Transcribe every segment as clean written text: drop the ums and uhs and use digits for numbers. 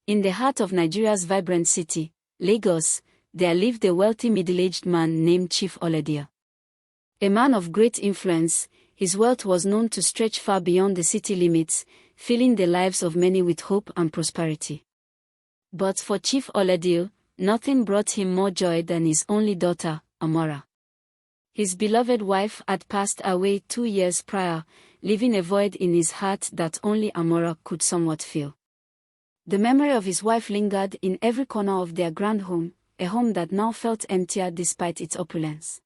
In the heart of Nigeria's vibrant city, Lagos, there lived a wealthy middle-aged man named Chief Oladio. A man of great influence, his wealth was known to stretch far beyond the city limits, filling the lives of many with hope and prosperity. But for Chief Oladio, nothing brought him more joy than his only daughter, Amora. His beloved wife had passed away 2 years prior, leaving a void in his heart that only Amora could somewhat fill. The memory of his wife lingered in every corner of their grand home, a home that now felt emptier despite its opulence.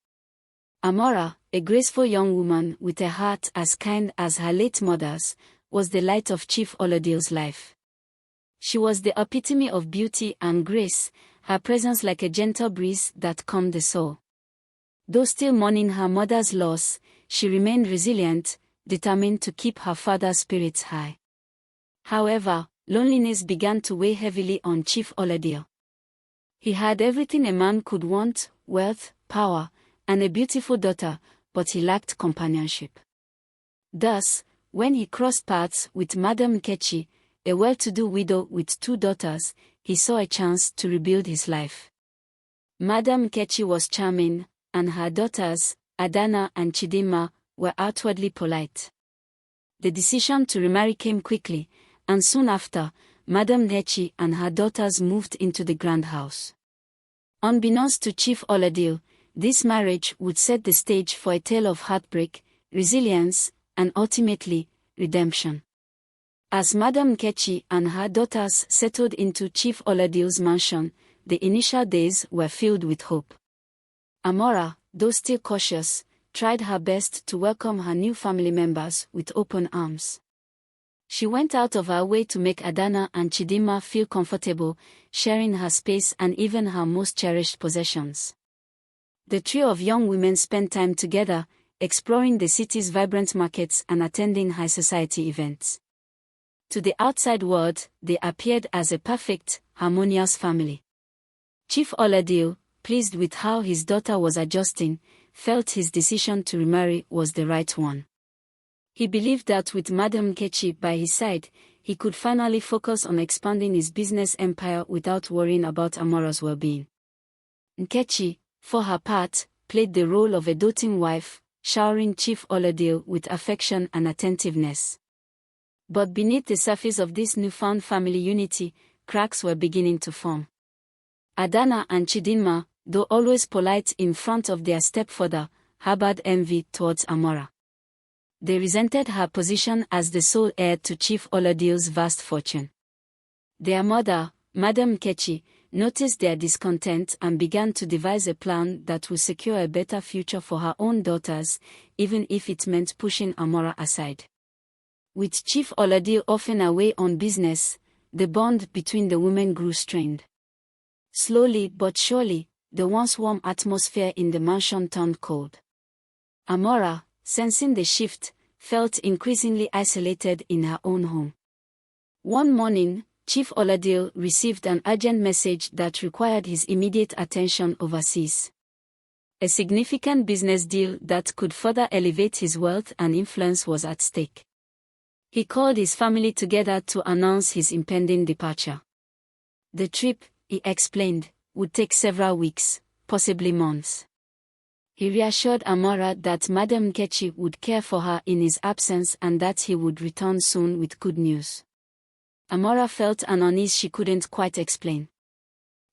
Amora, a graceful young woman with a heart as kind as her late mother's, was the light of Chief Oladio's life. She was the epitome of beauty and grace, her presence like a gentle breeze that calmed the soul. Though still mourning her mother's loss, she remained resilient, determined to keep her father's spirits high. However, loneliness began to weigh heavily on Chief Oladio. He had everything a man could want: wealth, power, and a beautiful daughter, but he lacked companionship. Thus, when he crossed paths with Madam Nkechi, a well-to-do widow with 2 daughters, he saw a chance to rebuild his life. Madam Nkechi was charming, and her daughters, Adana and Chidinma, were outwardly polite. The decision to remarry came quickly, and soon after, Madam Nkechi and her daughters moved into the grand house. Unbeknownst to Chief Oladio, this marriage would set the stage for a tale of heartbreak, resilience, and ultimately, redemption. As Madam Nkechi and her daughters settled into Chief Oladio's mansion, the initial days were filled with hope. Amora, though still cautious, tried her best to welcome her new family members with open arms. She went out of her way to make Adana and Chidinma feel comfortable, sharing her space and even her most cherished possessions. The trio of young women spent time together, exploring the city's vibrant markets and attending high society events. To the outside world, they appeared as a perfect, harmonious family. Chief Oladio, pleased with how his daughter was adjusting, felt his decision to remarry was the right one. He believed that with Madam Nkechi by his side, he could finally focus on expanding his business empire without worrying about Amora's well-being. Nkechi, for her part, played the role of a doting wife, showering Chief Oladio with affection and attentiveness. But beneath the surface of this newfound family unity, cracks were beginning to form. Adana and Chidinma, though always polite in front of their stepfather, harbored envy towards Amora. They resented her position as the sole heir to Chief Oladio's vast fortune. Their mother, Madam Nkechi, noticed their discontent and began to devise a plan that would secure a better future for her own daughters, even if it meant pushing Amora aside. With Chief Oladio often away on business, the bond between the women grew strained. Slowly but surely, the once warm atmosphere in the mansion turned cold. Amora, sensing the shift, felt increasingly isolated in her own home. One morning, Chief Oladio received an urgent message that required his immediate attention overseas. A significant business deal that could further elevate his wealth and influence was at stake. He called his family together to announce his impending departure. The trip, he explained, would take several weeks, possibly months. He reassured Amora that Madam Nkechi would care for her in his absence and that he would return soon with good news. Amora felt an unease she couldn't quite explain.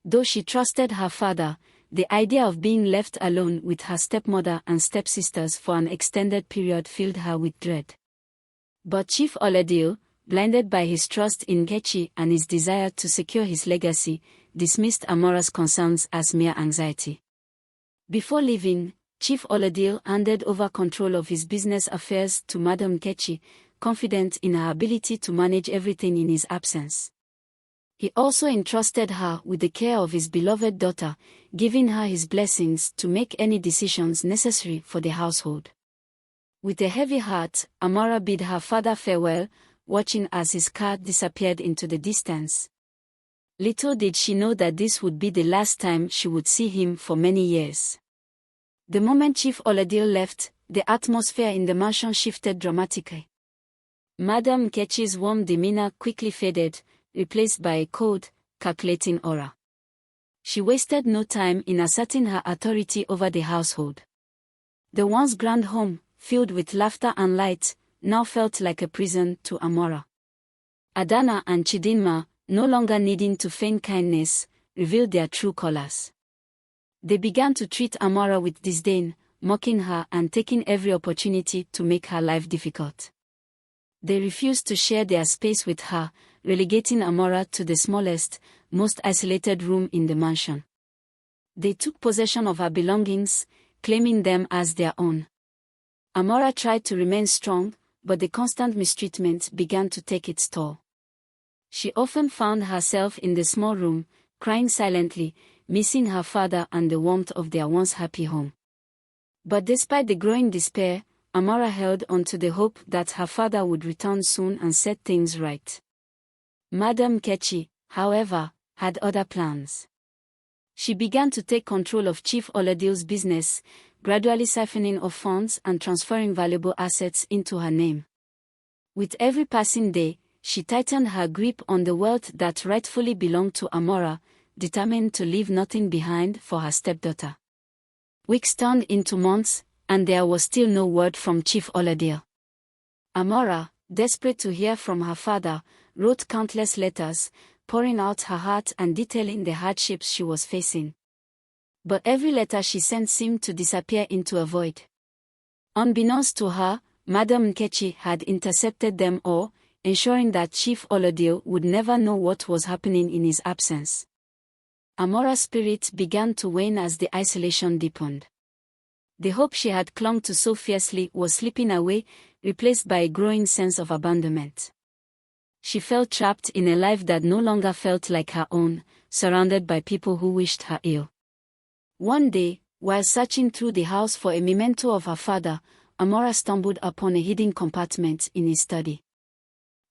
Though she trusted her father, the idea of being left alone with her stepmother and stepsisters for an extended period filled her with dread. But Chief Oladio, blinded by his trust in Nkechi and his desire to secure his legacy, dismissed Amora's concerns as mere anxiety. Before leaving, Chief Oladio handed over control of his business affairs to Madam Nkechi, confident in her ability to manage everything in his absence. He also entrusted her with the care of his beloved daughter, giving her his blessings to make any decisions necessary for the household. With a heavy heart, Amora bid her father farewell, watching as his car disappeared into the distance. Little did she know that this would be the last time she would see him for many years. The moment Chief Oladio left, the atmosphere in the mansion shifted dramatically. Madam Nkechi's warm demeanor quickly faded, replaced by a cold, calculating aura. She wasted no time in asserting her authority over the household. The once grand home, filled with laughter and light, now felt like a prison to Amora. Adana and Chidinma, no longer needing to feign kindness, revealed their true colors. They began to treat Amora with disdain, mocking her and taking every opportunity to make her life difficult. They refused to share their space with her, relegating Amora to the smallest, most isolated room in the mansion. They took possession of her belongings, claiming them as their own. Amora tried to remain strong, but the constant mistreatment began to take its toll. She often found herself in the small room, crying silently, missing her father and the warmth of their once happy home. But despite the growing despair, Amora held on to the hope that her father would return soon and set things right. Madame Kechi, however, had other plans. She began to take control of Chief Oladile's business, gradually siphoning off funds and transferring valuable assets into her name. With every passing day, she tightened her grip on the wealth that rightfully belonged to Amora, determined to leave nothing behind for her stepdaughter. Weeks turned into months, and there was still no word from Chief Oladile. Amora, desperate to hear from her father, wrote countless letters, pouring out her heart and detailing the hardships she was facing. But every letter she sent seemed to disappear into a void. Unbeknownst to her, Madame Nkechi had intercepted them all, ensuring that Chief Oladile would never know what was happening in his absence. Amora's spirit began to wane as the isolation deepened. The hope she had clung to so fiercely was slipping away, replaced by a growing sense of abandonment. She felt trapped in a life that no longer felt like her own, surrounded by people who wished her ill. One day, while searching through the house for a memento of her father, Amora stumbled upon a hidden compartment in his study.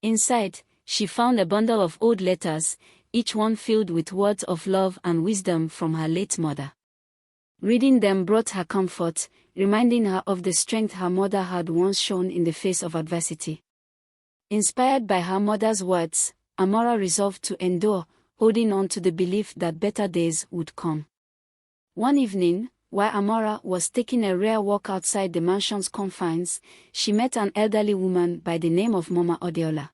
Inside, she found a bundle of old letters, each one filled with words of love and wisdom from her late mother. Reading them brought her comfort, reminding her of the strength her mother had once shown in the face of adversity. Inspired by her mother's words, Amora resolved to endure, holding on to the belief that better days would come. One evening, while Amora was taking a rare walk outside the mansion's confines, she met an elderly woman by the name of Mama Odiola.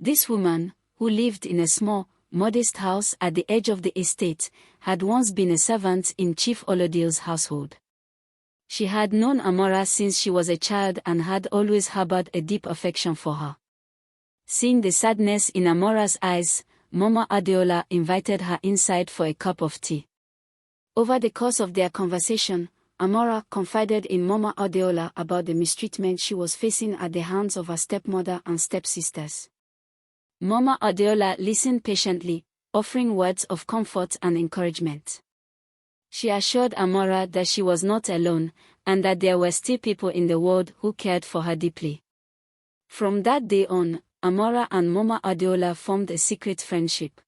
This woman, who lived in a small, modest house at the edge of the estate, had once been a servant in Chief Oladile's household. She had known Amora since she was a child and had always harbored a deep affection for her. Seeing the sadness in Amora's eyes, Mama Adeola invited her inside for a cup of tea. Over the course of their conversation, Amora confided in Mama Adeola about the mistreatment she was facing at the hands of her stepmother and stepsisters. Mama Adeola listened patiently, offering words of comfort and encouragement. She assured Amora that she was not alone, and that there were still people in the world who cared for her deeply. From that day on, Amora and Mama Adeola formed a secret friendship.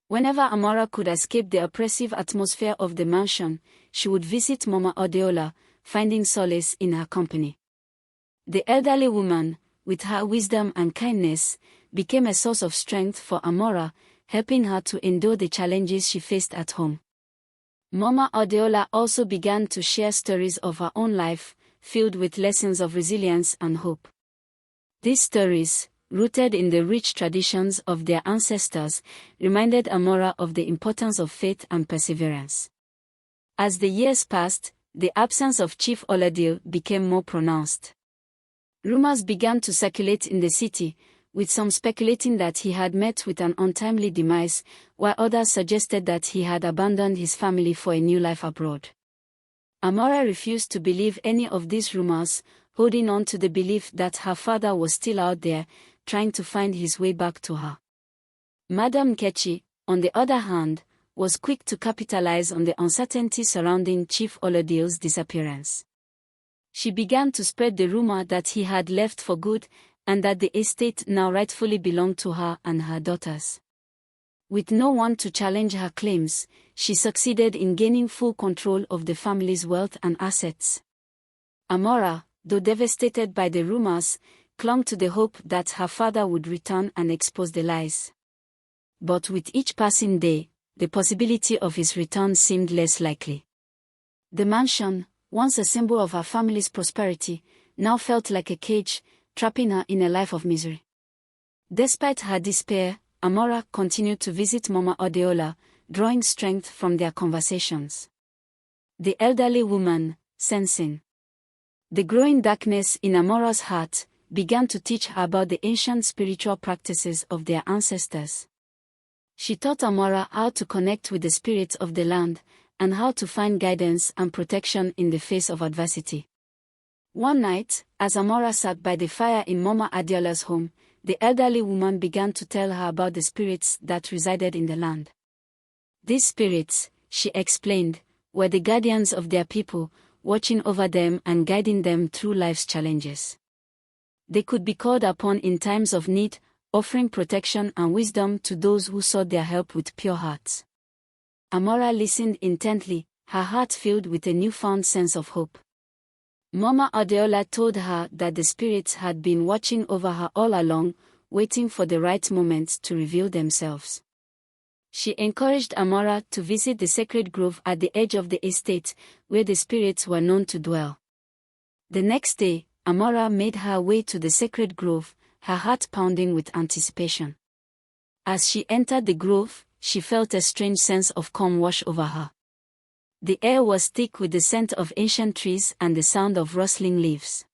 Whenever Amora could escape the oppressive atmosphere of the mansion, she would visit Mama Adeola, finding solace in her company. The elderly woman, with her wisdom and kindness, became a source of strength for Amora, helping her to endure the challenges she faced at home. Mama Adeola also began to share stories of her own life, filled with lessons of resilience and hope. These stories, rooted in the rich traditions of their ancestors, reminded Amora of the importance of faith and perseverance. As the years passed, the absence of Chief Oladile became more pronounced. Rumors began to circulate in the city, with some speculating that he had met with an untimely demise, while others suggested that he had abandoned his family for a new life abroad. Amora refused to believe any of these rumors, holding on to the belief that her father was still out there, trying to find his way back to her. Madame Kechi, on the other hand, was quick to capitalize on the uncertainty surrounding Chief Oladile's disappearance. She began to spread the rumor that he had left for good, and that the estate now rightfully belonged to her and her daughters. With no one to challenge her claims, she succeeded in gaining full control of the family's wealth and assets. Amora, though devastated by the rumors, clung to the hope that her father would return and expose the lies. but with each passing day, the possibility of his return seemed less likely. The mansion, once a symbol of her family's prosperity, now felt like a cage, trapping her in a life of misery. Despite her despair, Amora continued to visit Mama Adeola, drawing strength from their conversations. The elderly woman, sensing the growing darkness in Amora's heart, began to teach her about the ancient spiritual practices of their ancestors. She taught Amora how to connect with the spirits of the land, and how to find guidance and protection in the face of adversity. One night, as Amora sat by the fire in Mama Adeola's home, the elderly woman began to tell her about the spirits that resided in the land. These spirits, she explained, were the guardians of their people, watching over them and guiding them through life's challenges. They could be called upon in times of need, offering protection and wisdom to those who sought their help with pure hearts. Amora listened intently, her heart filled with a newfound sense of hope. Mama Adeola told her that the spirits had been watching over her all along, waiting for the right moment to reveal themselves. She encouraged Amora to visit the sacred grove at the edge of the estate, where the spirits were known to dwell. The next day, Amora made her way to the sacred grove, her heart pounding with anticipation. As she entered the grove, she felt a strange sense of calm wash over her. The air was thick with the scent of ancient trees and the sound of rustling leaves.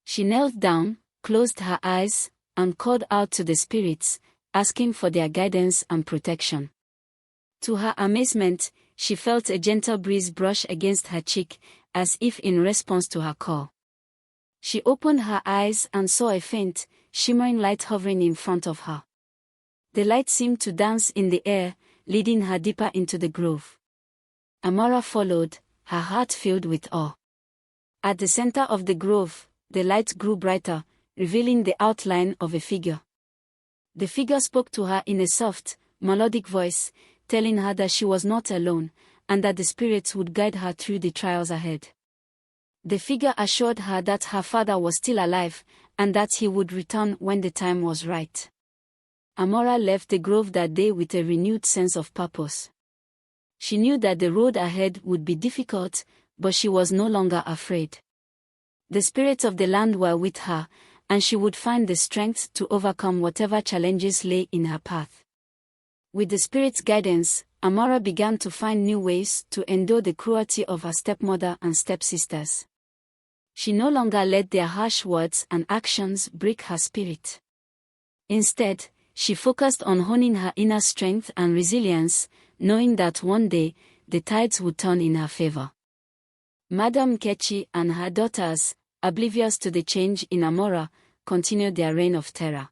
She knelt down, closed her eyes, and called out to the spirits, asking for their guidance and protection. To her amazement, she felt a gentle breeze brush against her cheek, as if in response to her call. She opened her eyes and saw a faint, shimmering light hovering in front of her. The light seemed to dance in the air, leading her deeper into the grove. Amora followed, her heart filled with awe. At the center of the grove, the light grew brighter, revealing the outline of a figure. The figure spoke to her in a soft, melodic voice, telling her that she was not alone, and that the spirits would guide her through the trials ahead. The figure assured her that her father was still alive, and that he would return when the time was right. Amora left the grove that day with a renewed sense of purpose. She knew that the road ahead would be difficult, but she was no longer afraid. The spirits of the land were with her, and she would find the strength to overcome whatever challenges lay in her path. With the spirits' guidance, Amora began to find new ways to endure the cruelty of her stepmother and stepsisters. She no longer let their harsh words and actions break her spirit. Instead, she focused on honing her inner strength and resilience, knowing that one day, the tides would turn in her favor. Madame Kechi and her daughters, oblivious to the change in Amora, continued their reign of terror.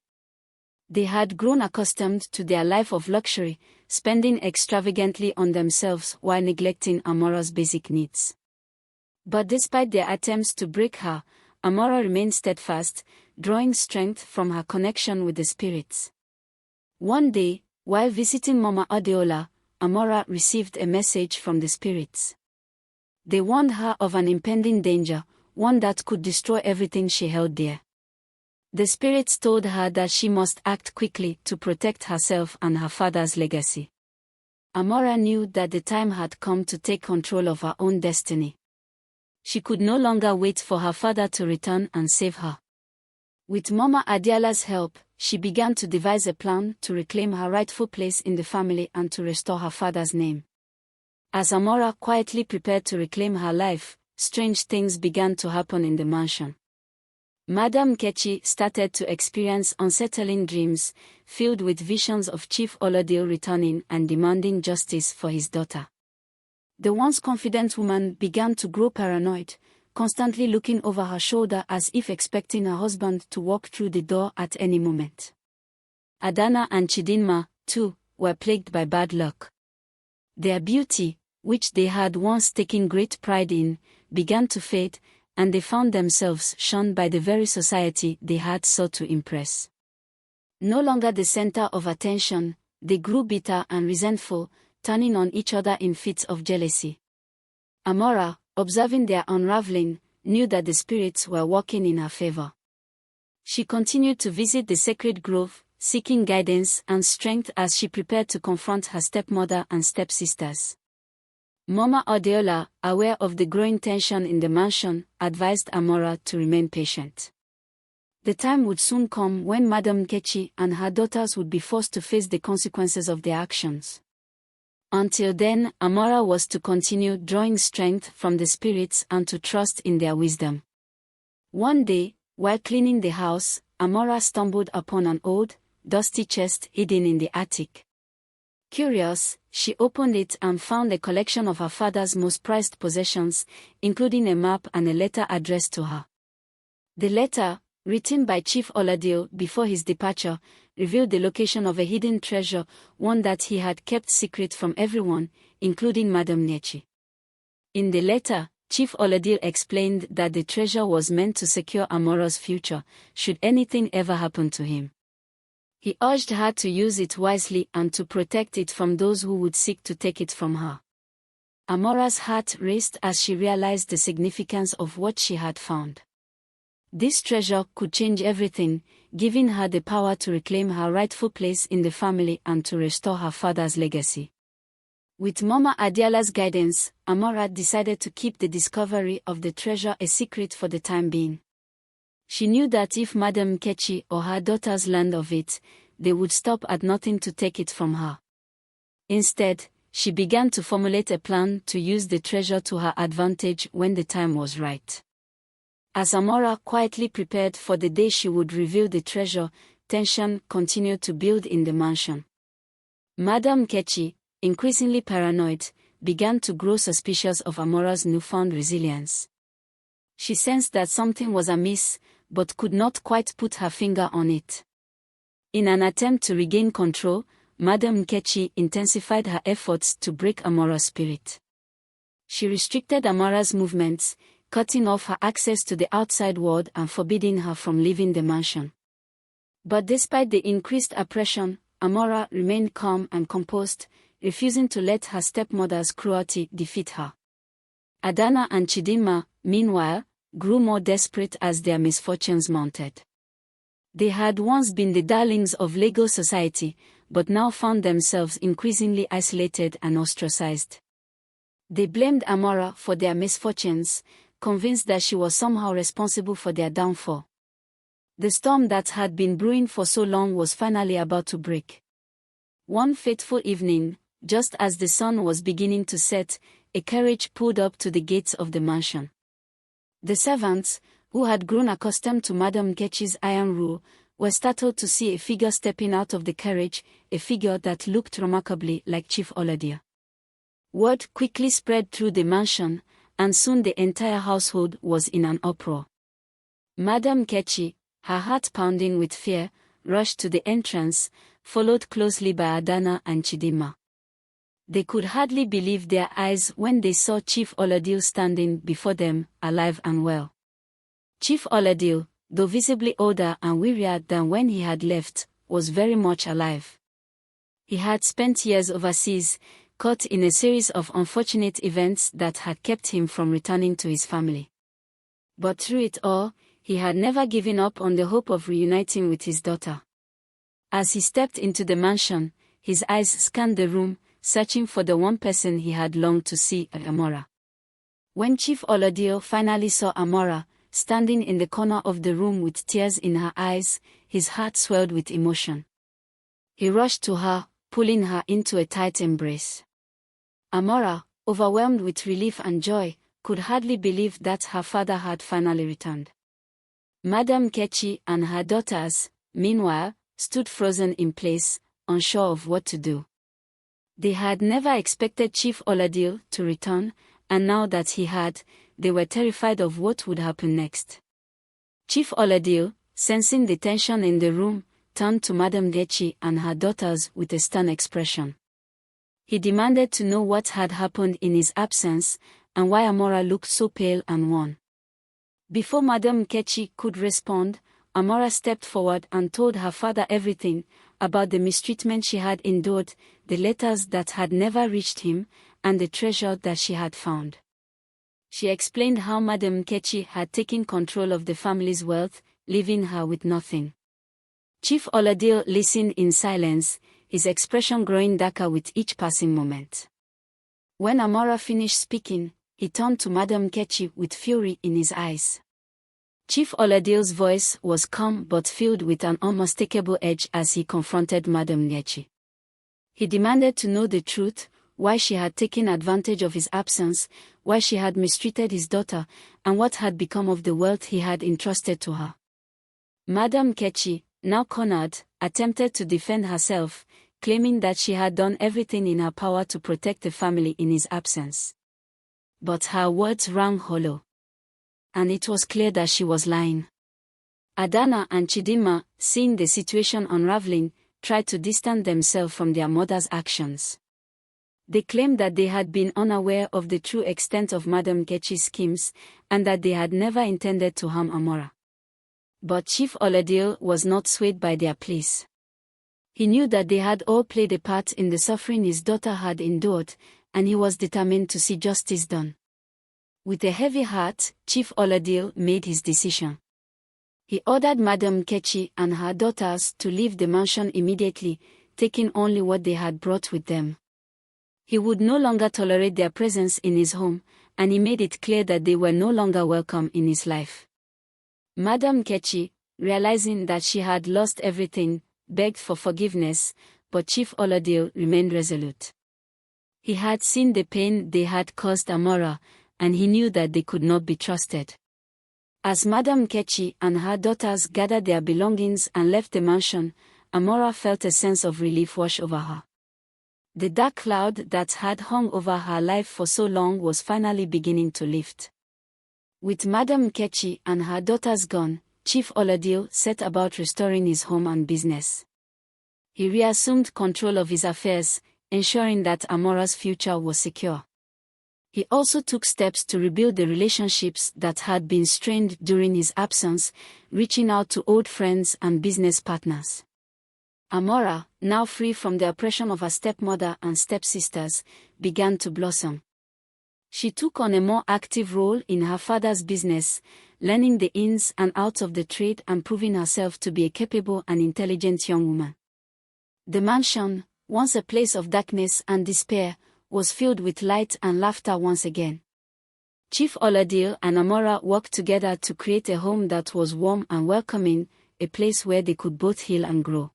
They had grown accustomed to their life of luxury, spending extravagantly on themselves while neglecting Amora's basic needs. But despite their attempts to break her, Amora remained steadfast, drawing strength from her connection with the spirits. One day, while visiting Mama Adeola, Amora received a message from the spirits. They warned her of an impending danger, one that could destroy everything she held dear. The spirits told her that she must act quickly to protect herself and her father's legacy. Amora knew that the time had come to take control of her own destiny. She could no longer wait for her father to return and save her. With Mama Adeola's help, she began to devise a plan to reclaim her rightful place in the family and to restore her father's name. As Amora quietly prepared to reclaim her life, strange things began to happen in the mansion. Madame Kechi started to experience unsettling dreams, filled with visions of Chief Olodil returning and demanding justice for his daughter. The once confident woman began to grow paranoid, constantly looking over her shoulder as if expecting her husband to walk through the door at any moment. Adana and Chidinma, too, were plagued by bad luck. Their beauty, which they had once taken great pride in, began to fade, and they found themselves shunned by the very society they had sought to impress. No longer the center of attention, they grew bitter and resentful, turning on each other in fits of jealousy. Amora, observing their unraveling, knew that the spirits were working in her favor. She continued to visit the sacred grove, seeking guidance and strength as she prepared to confront her stepmother and stepsisters. Mama Adeola, aware of the growing tension in the mansion, advised Amora to remain patient. The time would soon come when Madam Nkechi and her daughters would be forced to face the consequences of their actions. Until then, Amora was to continue drawing strength from the spirits and to trust in their wisdom. One day, while cleaning the house, Amora stumbled upon an old, dusty chest hidden in the attic. Curious, she opened it and found a collection of her father's most prized possessions, including a map and a letter addressed to her. The letter, written by Chief Oladio before his departure, revealed the location of a hidden treasure, one that he had kept secret from everyone, including Madam Nkechi. In the letter, Chief Oladio explained that the treasure was meant to secure Amora's future, should anything ever happen to him. He urged her to use it wisely and to protect it from those who would seek to take it from her. Amora's heart raced as she realized the significance of what she had found. This treasure could change everything, giving her the power to reclaim her rightful place in the family and to restore her father's legacy. With Mama Adeola's guidance, Amora decided to keep the discovery of the treasure a secret for the time being. She knew that if Madam Nkechi or her daughters learned of it, they would stop at nothing to take it from her. Instead, she began to formulate a plan to use the treasure to her advantage when the time was right. As Amora quietly prepared for the day she would reveal the treasure, tension continued to build in the mansion. Madam Nkechi, increasingly paranoid, began to grow suspicious of Amora's newfound resilience. She sensed that something was amiss, but could not quite put her finger on it. In an attempt to regain control, Madam Nkechi intensified her efforts to break Amora's spirit. She restricted Amora's movements, cutting off her access to the outside world and forbidding her from leaving the mansion. But despite the increased oppression, Amora remained calm and composed, refusing to let her stepmother's cruelty defeat her. Adana and Chidinma, meanwhile, grew more desperate as their misfortunes mounted. They had once been the darlings of Lagos society, but now found themselves increasingly isolated and ostracized. They blamed Amora for their misfortunes, convinced that she was somehow responsible for their downfall. The storm that had been brewing for so long was finally about to break. One fateful evening, just as the sun was beginning to set, a carriage pulled up to the gates of the mansion. The servants, who had grown accustomed to Madam Nkechi's iron rule, were startled to see a figure stepping out of the carriage, a figure that looked remarkably like Chief Oladia. Word quickly spread through the mansion, and soon the entire household was in an uproar. Madam Nkechi, her heart pounding with fear, rushed to the entrance, followed closely by Adana and Chidinma. They could hardly believe their eyes when they saw Chief Oladio standing before them, alive and well. Chief Oladio, though visibly older and wearier than when he had left, was very much alive. He had spent years overseas, caught in a series of unfortunate events that had kept him from returning to his family. But through it all, he had never given up on the hope of reuniting with his daughter. As he stepped into the mansion, his eyes scanned the room, searching for the one person he had longed to see, Amora. When Chief Oladio finally saw Amora, standing in the corner of the room with tears in her eyes, his heart swelled with emotion. He rushed to her, pulling her into a tight embrace. Amora, overwhelmed with relief and joy, could hardly believe that her father had finally returned. Madam Nkechi and her daughters, meanwhile, stood frozen in place, unsure of what to do. They had never expected Chief Oladio to return, and now that he had, they were terrified of what would happen next. Chief Oladio, sensing the tension in the room, turned to Madam Nkechi and her daughters with a stern expression. He demanded to know what had happened in his absence, and why Amora looked so pale and worn. Before Madam Nkechi could respond, Amora stepped forward and told her father everything, about the mistreatment she had endured, the letters that had never reached him, and the treasure that she had found. She explained how Madam Nkechi had taken control of the family's wealth, leaving her with nothing. Chief Oladil listened in silence, his expression growing darker with each passing moment. When Amora finished speaking, he turned to Madam Kechi with fury in his eyes. Chief Oladil's voice was calm but filled with an unmistakable edge as he confronted Madam Kechi. He demanded to know the truth, why she had taken advantage of his absence, why she had mistreated his daughter, and what had become of the wealth he had entrusted to her. Madam Kechi, now cornered, attempted to defend herself, claiming that she had done everything in her power to protect the family in his absence. But her words rang hollow. And it was clear that she was lying. Adana and Chidinma, seeing the situation unraveling, tried to distance themselves from their mother's actions. They claimed that they had been unaware of the true extent of Madam Kechi's schemes, and that they had never intended to harm Amora. But Chief Oladil was not swayed by their pleas. He knew that they had all played a part in the suffering his daughter had endured, and he was determined to see justice done. With a heavy heart, Chief Oladil made his decision. He ordered Madam Kechi and her daughters to leave the mansion immediately, taking only what they had brought with them. He would no longer tolerate their presence in his home, and he made it clear that they were no longer welcome in his life. Madam Kechi, realizing that she had lost everything, begged for forgiveness, but Chief Oladil remained resolute. He had seen the pain they had caused Amora, and he knew that they could not be trusted. As Madam Kechi and her daughters gathered their belongings and left the mansion, Amora felt a sense of relief wash over her. The dark cloud that had hung over her life for so long was finally beginning to lift. With Madam Kechi and her daughters gone, Chief Oladil set about restoring his home and business. He reassumed control of his affairs, ensuring that Amora's future was secure. He also took steps to rebuild the relationships that had been strained during his absence, reaching out to old friends and business partners. Amora, now free from the oppression of her stepmother and stepsisters, began to blossom. She took on a more active role in her father's business, learning the ins and outs of the trade and proving herself to be a capable and intelligent young woman. The mansion, once a place of darkness and despair, was filled with light and laughter once again. Chief Oladil and Amora worked together to create a home that was warm and welcoming, a place where they could both heal and grow.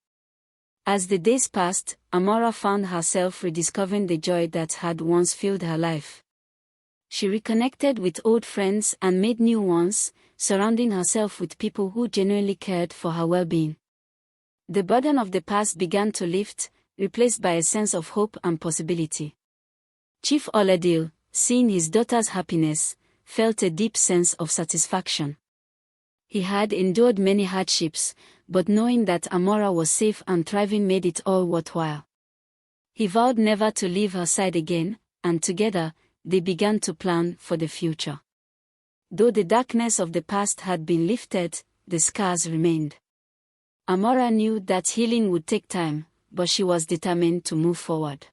As the days passed, Amora found herself rediscovering the joy that had once filled her life. She reconnected with old friends and made new ones, surrounding herself with people who genuinely cared for her well-being. The burden of the past began to lift, replaced by a sense of hope and possibility. Chief Oladil, seeing his daughter's happiness, felt a deep sense of satisfaction. He had endured many hardships, but knowing that Amora was safe and thriving made it all worthwhile. He vowed never to leave her side again, and together, they began to plan for the future. Though the darkness of the past had been lifted, the scars remained. Amora knew that healing would take time, but she was determined to move forward.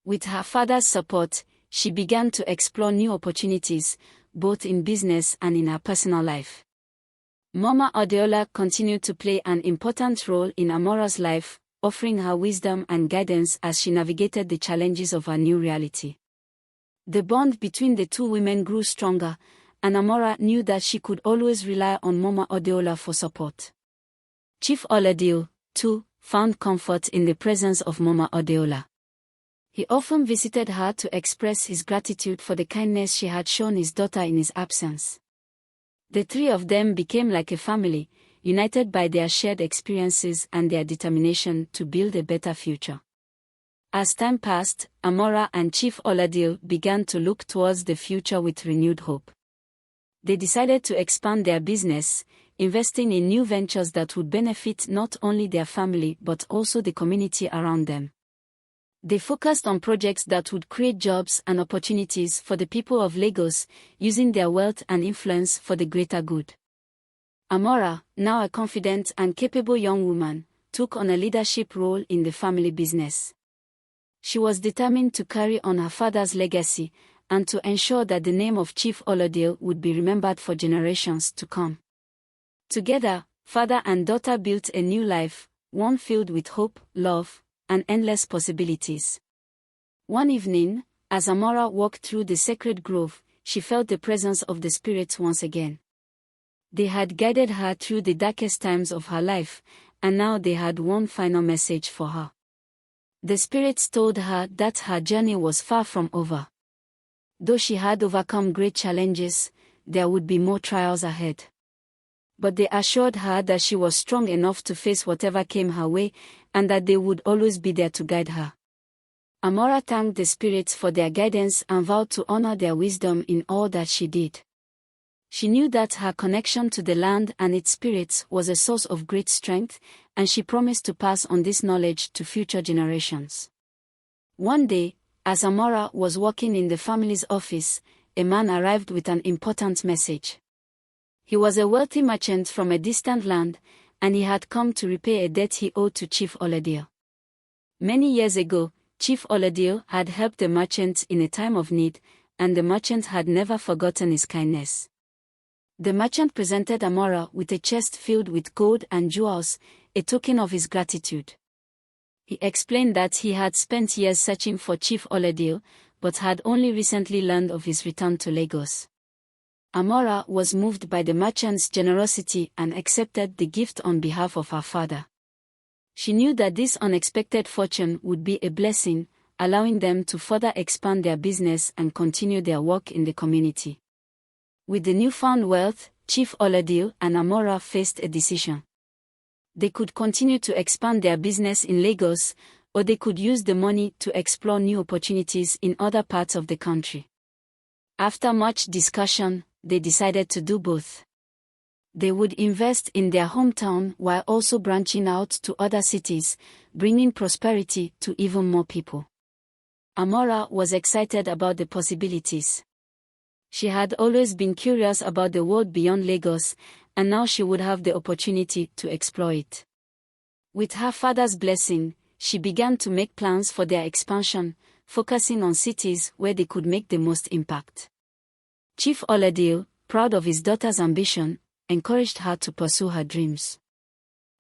With her father's support, she began to explore new opportunities, both in business and in her personal life. Mama Adeola continued to play an important role in Amora's life, offering her wisdom and guidance as she navigated the challenges of her new reality. The bond between the two women grew stronger, and Amora knew that she could always rely on Mama Adeola for support. Chief Oladil, too, found comfort in the presence of Mama Adeola. He often visited her to express his gratitude for the kindness she had shown his daughter in his absence. The three of them became like a family, united by their shared experiences and their determination to build a better future. As time passed, Amora and Chief Oladil began to look towards the future with renewed hope. They decided to expand their business, investing in new ventures that would benefit not only their family but also the community around them. They focused on projects that would create jobs and opportunities for the people of Lagos, using their wealth and influence for the greater good. Amora, now a confident and capable young woman, took on a leadership role in the family business. She was determined to carry on her father's legacy and to ensure that the name of Chief Oladil would be remembered for generations to come. Together, Father and daughter built a new life, one filled with hope, love, and endless possibilities. One evening, as Amora walked through the sacred grove, she felt the presence of the spirits once again. They had guided her through the darkest times of her life, and now they had one final message for her. The spirits told her that her journey was far from over. Though she had overcome great challenges, there would be more trials ahead. But they assured her that she was strong enough to face whatever came her way, and that they would always be there to guide her. Amora thanked the spirits for their guidance and vowed to honor their wisdom in all that she did. She knew that her connection to the land and its spirits was a source of great strength, and she promised to pass on this knowledge to future generations. One day, as Amora was working in the family's office, a man arrived with an important message. He was a wealthy merchant from a distant land, and he had come to repay a debt he owed to Chief Oladipo. Many years ago, Chief Oladipo had helped the merchant in a time of need, and the merchant had never forgotten his kindness. The merchant presented Amora with a chest filled with gold and jewels, a token of his gratitude. He explained that he had spent years searching for Chief Oladipo, but had only recently learned of his return to Lagos. Amora was moved by the merchant's generosity and accepted the gift on behalf of her father. She knew that this unexpected fortune would be a blessing, allowing them to further expand their business and continue their work in the community. With the newfound wealth, Chief Oladipo and Amora faced a decision. They could continue to expand their business in Lagos, or they could use the money to explore new opportunities in other parts of the country. After much discussion, they decided to do both. They would invest in their hometown while also branching out to other cities, bringing prosperity to even more people. Amora was excited about the possibilities. She had always been curious about the world beyond Lagos, and now she would have the opportunity to explore it. With her father's blessing, she began to make plans for their expansion, focusing on cities where they could make the most impact. Chief Oladipo, proud of his daughter's ambition, encouraged her to pursue her dreams.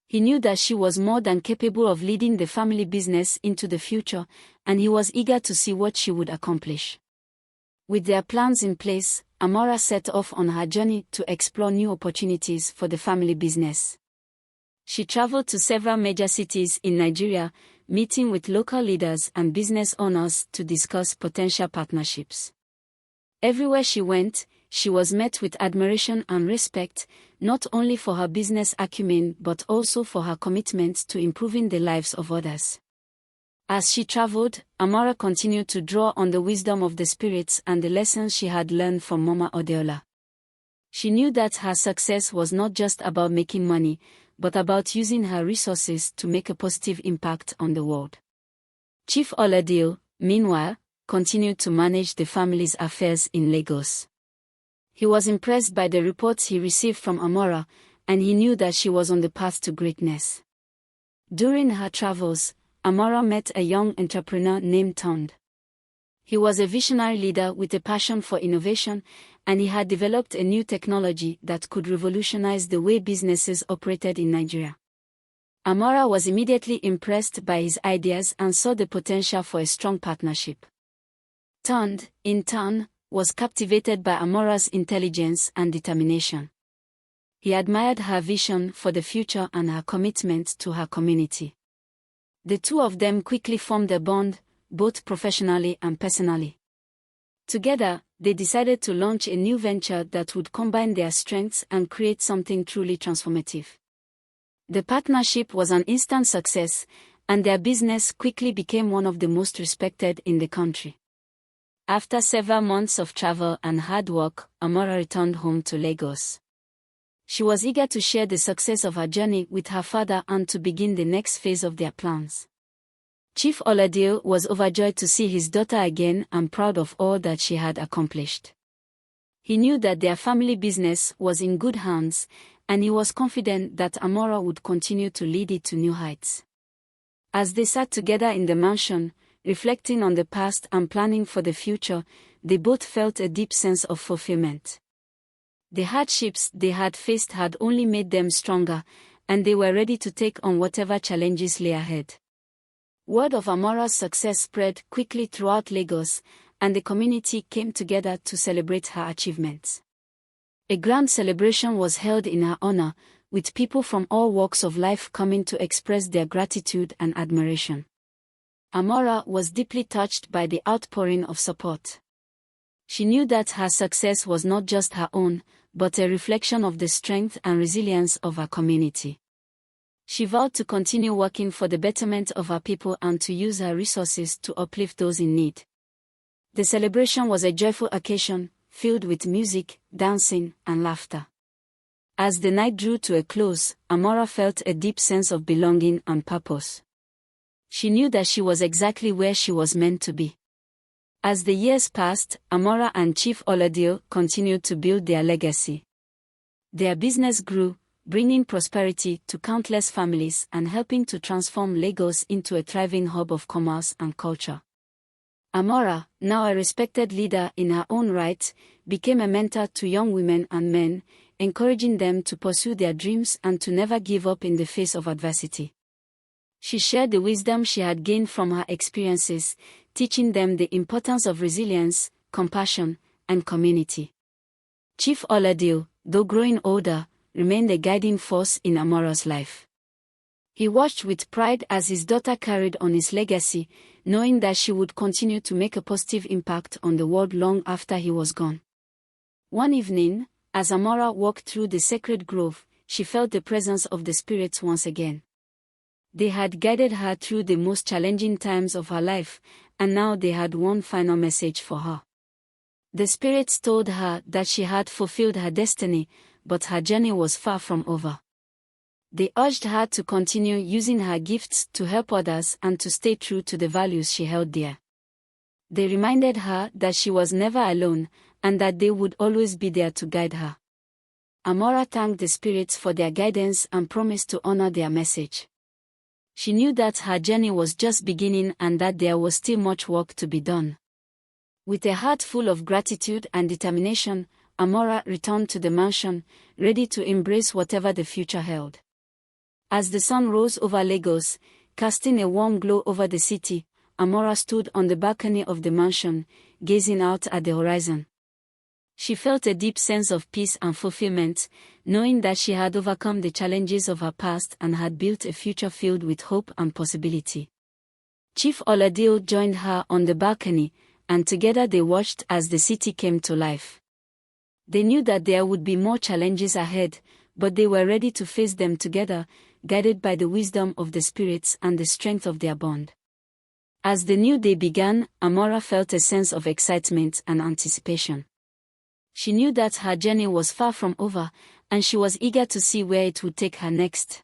He knew that she was more than capable of leading the family business into the future, and he was eager to see what she would accomplish. With their plans in place, Amora set off on her journey to explore new opportunities for the family business. She traveled to several major cities in Nigeria, meeting with local leaders and business owners to discuss potential partnerships. Everywhere she went, she was met with admiration and respect, not only for her business acumen but also for her commitment to improving the lives of others. As she traveled, Amora continued to draw on the wisdom of the spirits and the lessons she had learned from Mama Odeola. She knew that her success was not just about making money, but about using her resources to make a positive impact on the world. Chief Oladipo, meanwhile, continued to manage the family's affairs in Lagos. He was impressed by the reports he received from Amora, and he knew that she was on the path to greatness. During her travels, Amora met a young entrepreneur named Tond. He was a visionary leader with a passion for innovation, and he had developed a new technology that could revolutionize the way businesses operated in Nigeria. Amora was immediately impressed by his ideas and saw the potential for a strong partnership. Tond, in turn, was captivated by Amora's intelligence and determination. He admired her vision for the future and her commitment to her community. The two of them quickly formed a bond, both professionally and personally. Together, they decided to launch a new venture that would combine their strengths and create something truly transformative. The partnership was an instant success, and their business quickly became one of the most respected in the country. After several months of travel and hard work, Amora returned home to Lagos. She was eager to share the success of her journey with her father and to begin the next phase of their plans. Chief Oladipo was overjoyed to see his daughter again and proud of all that she had accomplished. He knew that their family business was in good hands, and he was confident that Amora would continue to lead it to new heights. As they sat together in the mansion, reflecting on the past and planning for the future, they both felt a deep sense of fulfillment. The hardships they had faced had only made them stronger, and they were ready to take on whatever challenges lay ahead. Word of Amora's success spread quickly throughout Lagos, and the community came together to celebrate her achievements. A grand celebration was held in her honor, with people from all walks of life coming to express their gratitude and admiration. Amora was deeply touched by the outpouring of support. She knew that her success was not just her own, but a reflection of the strength and resilience of her community. She vowed to continue working for the betterment of her people and to use her resources to uplift those in need. The celebration was a joyful occasion, filled with music, dancing, and laughter. As the night drew to a close, Amora felt a deep sense of belonging and purpose. She knew that she was exactly where she was meant to be. As the years passed, Amora and Chief Oladio continued to build their legacy. Their business grew, bringing prosperity to countless families and helping to transform Lagos into a thriving hub of commerce and culture. Amora, now a respected leader in her own right, became a mentor to young women and men, encouraging them to pursue their dreams and to never give up in the face of adversity. She shared the wisdom she had gained from her experiences, teaching them the importance of resilience, compassion, and community. Chief Oladio, though growing older, remained a guiding force in Amora's life. He watched with pride as his daughter carried on his legacy, knowing that she would continue to make a positive impact on the world long after he was gone. One evening, as Amora walked through the sacred grove, she felt the presence of the spirits once again. They had guided her through the most challenging times of her life, and now they had one final message for her. The spirits told her that she had fulfilled her destiny, but her journey was far from over. They urged her to continue using her gifts to help others and to stay true to the values she held dear. They reminded her that she was never alone, and that they would always be there to guide her. Amora thanked the spirits for their guidance and promised to honor their message. She knew that her journey was just beginning and that there was still much work to be done. With a heart full of gratitude and determination, Amora returned to the mansion, ready to embrace whatever the future held. As the sun rose over Lagos, casting a warm glow over the city, Amora stood on the balcony of the mansion, gazing out at the horizon. She felt a deep sense of peace and fulfillment, knowing that she had overcome the challenges of her past and had built a future filled with hope and possibility. Chief Oladio joined her on the balcony, and together they watched as the city came to life. They knew that there would be more challenges ahead, but they were ready to face them together, guided by the wisdom of the spirits and the strength of their bond. As the new day began, Amora felt a sense of excitement and anticipation. She knew that her journey was far from over, and she was eager to see where it would take her next.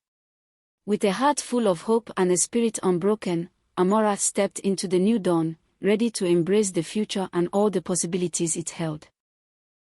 With a heart full of hope and a spirit unbroken, Amora stepped into the new dawn, ready to embrace the future and all the possibilities it held.